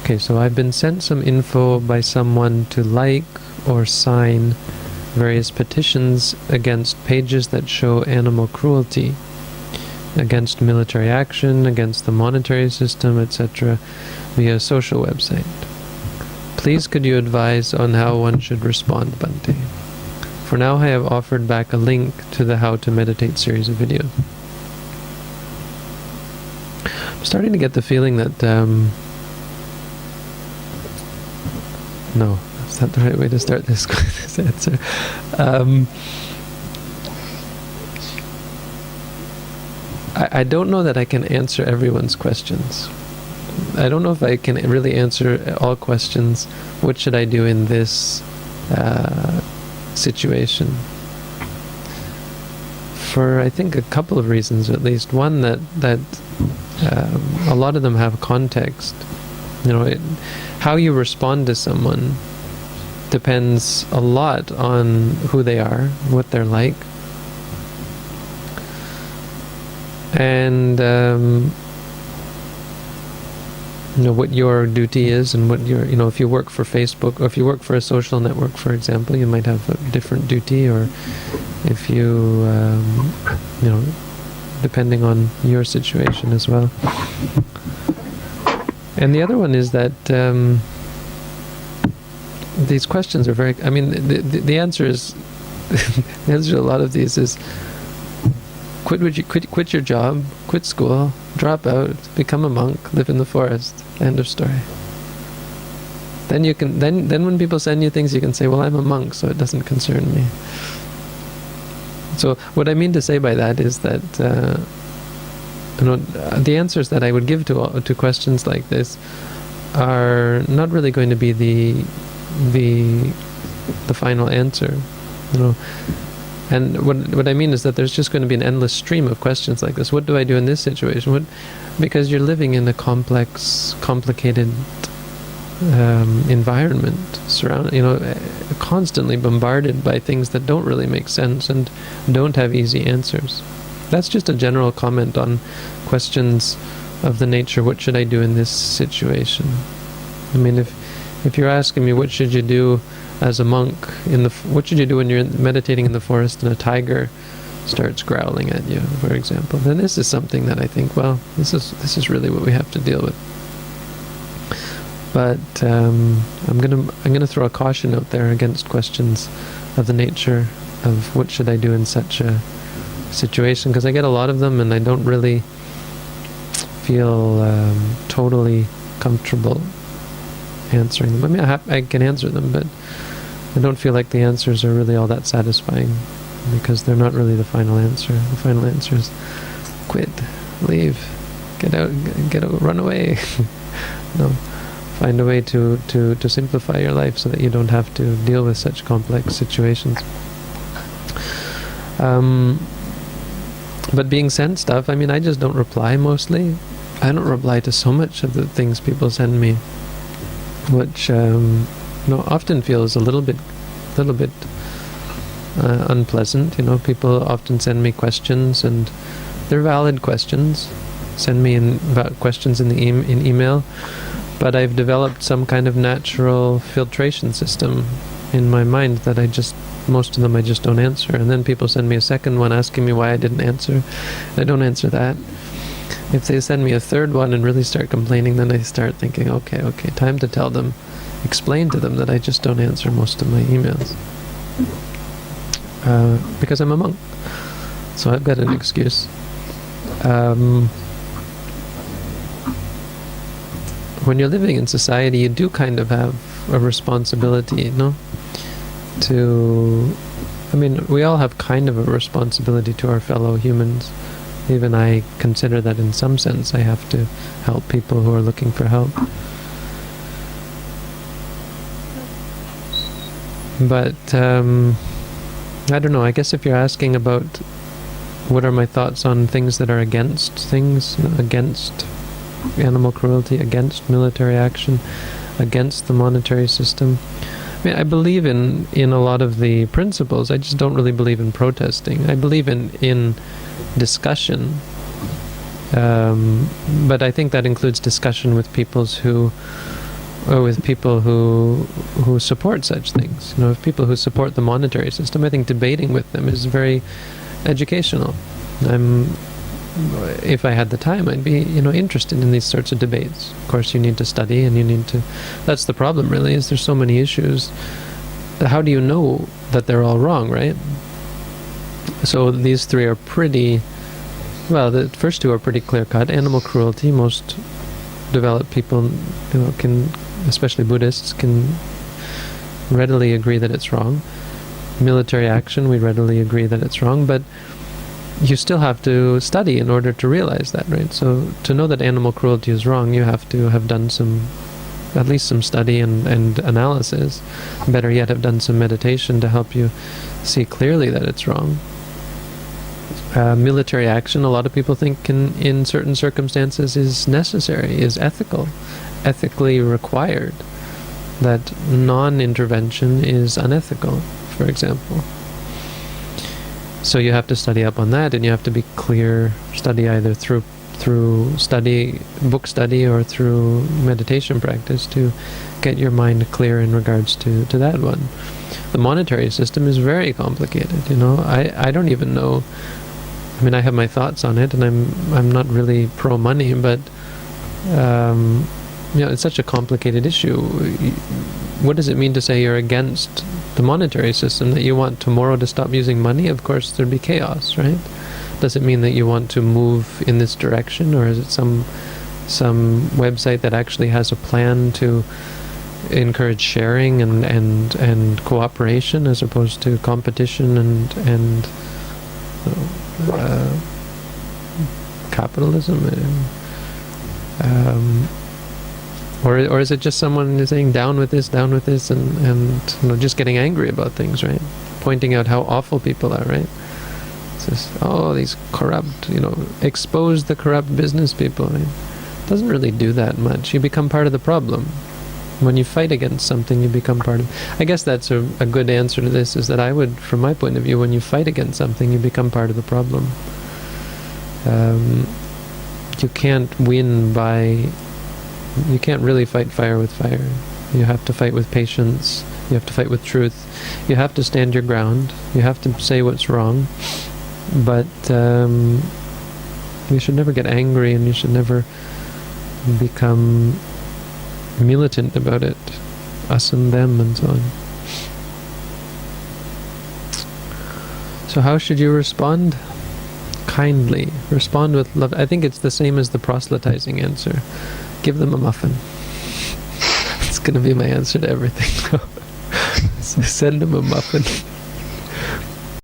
Okay, so I've been sent some info by someone to like or sign various petitions against pages that show animal cruelty, against military action, against the monetary system, etc., via a social website. Please could you advise on how one should respond, Bhante? For now I have offered back a link to the How to Meditate series of videos. I'm starting to get the feeling that no, is that the right way to start this answer? I don't know that I can answer everyone's questions. I don't know if I can really answer all questions. What should I do in this situation? For I think a couple of reasons at least. One, that a lot of them have context. How you respond to someone depends a lot on who they are, what they're like, and what your duty is, and what your, if you work for Facebook, or if you work for a social network, for example, you might have a different duty, or if you, depending on your situation as well. And the other one is that these questions are very, the answer is, the answer to a lot of these is, quit your job, quit school, drop out, become a monk, live in the forest. End of story. Then you can, then when people send you things, you can say, well, I'm a monk, so it doesn't concern me. So what I mean to say by that is that the answers that I would give to questions like this are not really going to be the final answer. And what I mean is that there's just going to be an endless stream of questions like this. What do I do in this situation? Because you're living in a complicated environment, constantly bombarded by things that don't really make sense and don't have easy answers. That's just a general comment on questions of the nature, what should I do in this situation? If you're asking me what should you do as a monk, what should you do when you're meditating in the forest and a tiger starts growling at you, for example, then this is something that I think, well, this is really what we have to deal with. But I'm gonna throw a caution out there against questions of the nature of what should I do in such a situation, because I get a lot of them and I don't really feel totally comfortable answering them. I can answer them, but I don't feel like the answers are really all that satisfying, because they're not really the final answer. The final answer is quit, leave, get out, run away. No, find a way to simplify your life so that you don't have to deal with such complex situations. But being sent stuff, I just don't reply mostly. I don't reply to so much of the things people send me, which often feels a little bit unpleasant. People often send me questions, and they're valid questions. Send me questions in email, but I've developed some kind of natural filtration system in my mind that most of them I just don't answer. And then people send me a second one asking me why I didn't answer. I don't answer that. If they send me a third one and really start complaining, then I start thinking, okay, time to tell them, explain to them that I just don't answer most of my emails. Because I'm a monk. So I've got an excuse. When you're living in society, you do kind of have a responsibility, we all have kind of a responsibility to our fellow humans. Even I consider that in some sense I have to help people who are looking for help. But I don't know, I guess if you're asking about what are my thoughts on things that are against things, against animal cruelty, against military action, against the monetary system, I believe in a lot of the principles. I just don't really believe in protesting. I believe in discussion, but I think that includes discussion with peoples who with people who support such things. If people who support the monetary system, I think debating with them is very educational. If I had the time, I'd be interested in these sorts of debates. Of course, you need to study, and you need to. That's the problem, really. Is there's so many issues. How do you know that they're all wrong, right? So these three are pretty. Well, the first two are pretty clear-cut. Animal cruelty, most developed people, can, especially Buddhists, can readily agree that it's wrong. Military action, we readily agree that it's wrong, but you still have to study in order to realize that, right? So to know that animal cruelty is wrong, you have to have done at least some study and analysis. Better yet, have done some meditation to help you see clearly that it's wrong. Military action, a lot of people think in certain circumstances is necessary, is ethically required. That non-intervention is unethical, for example. So you have to study up on that, and you have to be clear, study either through book study or through meditation practice to get your mind clear in regards to that one. The monetary system is very complicated. I don't even know. I mean, I have my thoughts on it, and I'm not really pro money, but it's such a complicated issue. What does it mean to say you're against the monetary system, that you want tomorrow to stop using money? Of course, there'd be chaos, right? Does it mean that you want to move in this direction, or is it some website that actually has a plan to encourage sharing and cooperation as opposed to competition and capitalism? Or is it just someone saying down with this, and just getting angry about things, right? Pointing out how awful people are, right? It's just, these corrupt, expose the corrupt business people, right? It doesn't really do that much. You become part of the problem. When you fight against something, you become part of. I guess that's a good answer to this, is that I would, from my point of view, when you fight against something, you become part of the problem. You can't win by... You can't really fight fire with fire. You have to fight with patience. You have to fight with truth. You have to stand your ground. You have to say what's wrong. But you should never get angry, and you should never become militant about it. Us and them and so on. So how should you respond? Kindly. Respond with love. I think it's the same as the proselytizing answer. Give them a muffin. It's going to be my answer to everything. So send them a muffin.